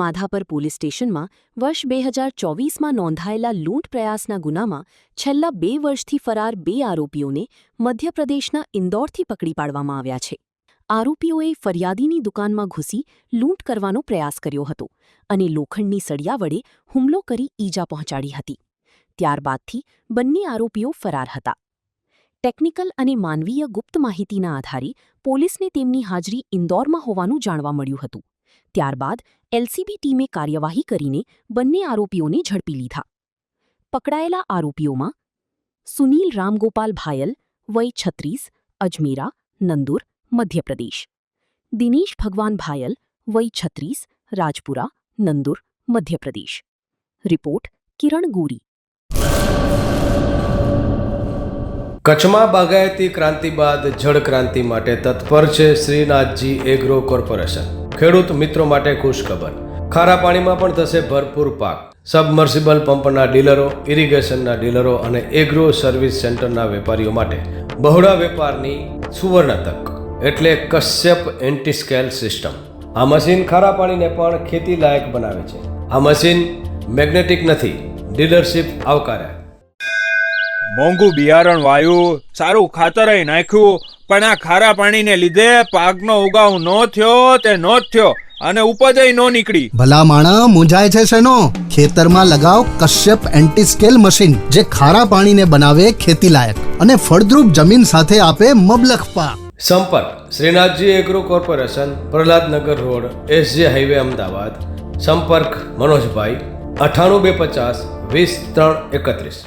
Madhapar police સ્ટેશનમાં વર્ષ 2024માં નોંધાયેલા લૂંટ પ્રયાસના ગુનામાં છેલ્લા 2 વર્ષથી ફરાર 2 આરોપીઓને મધ્યપ્રદેશના ઇન્દોરથી પકડી પાડવામાં આવ્યા છે. આરોપીઓએ ફરિયાદીની દુકાનમાં ઘૂસી લૂંટ કરવાનો પ્રયાસ કર્યો હતો અને લોખંડની સળિયા વડે હુમલો કરી ઈજા પહોંચાડી હતી. ત્યારબાદથી બંને આરોપીઓ ફરાર હતા. ટેકનિકલ અને માનવીય ગુપ્ત માહિતીના આધારે પોલીસને તેમની હાજરી ઇન્દોરમાં હોવાનું જાણવા મળ્યું હતું. ત્યારબાદ એલસીબી ટીમે કાર્યવાહી કરીને બંને આરોપીઓને ઝડપી લીધા. પકડાયેલા આરોપીઓમાં સુનીલ રામગોપાલ ભાયલ, વય 36, અજમેરા, નંદુર, મધ્યપ્રદેશ; દિનેશ ભગવાન ભાયલ, વય 36, રાજપુરા, નંદુર, મધ્યપ્રદેશ. રિપોર્ટ કિરણ ગોરી. કચ્છમાં બાગાયતી ક્રાંતિ બાદ જળ ક્રાંતિ માટે તત્પર છે શ્રીનાથજી એગ્રો કોર્પોરેશન. ખેડૂત મિત્રો માટે ખુશખબર, ખારા પાણીમાં પણ થશે ભરપૂર પાક. સબમર્સિબલ પંપના ડીલરો, ઇરિગેશનના ડીલરો અને એગ્રો સર્વિસ સેન્ટરના વેપારીઓ માટે બહોળા વેપારની સુવર્ણ તક એટલે કશ્યપ એન્ટીસ્કેલ સિસ્ટમ. આ મશીન ખારા પાણીને પણ ખેતી લાયક બનાવે છે. આ મશીન મેગ્નેટિક નથી, ડીલરશીપ આવકારે. મોંઘું બિયારણ વાયું, સારું ખાતરેય નાખ્યું, પણ આ ખારા પાણીને લીધે પાકનો ઉગાવ નો થયો તે નો જ થયો અને ઉપજય નો નીકળી. ભલા માણા મૂંઝાય છે શેનો? ખેતરમાં લગાવ કશ્યપ એન્ટીસ્કેલ મશીન, જે ખારા પાણીને બનાવે ખેતી લાયક અને ફળદ્રુપ જમીન સાથે આપે મબલખ પાક. સંપર્ક Shrinathji agro corporation, Prahlad Nagar road, SJ highway, Ahmedabad. સંપર્ક મનોજભાઈ, 98 250 20 3 31.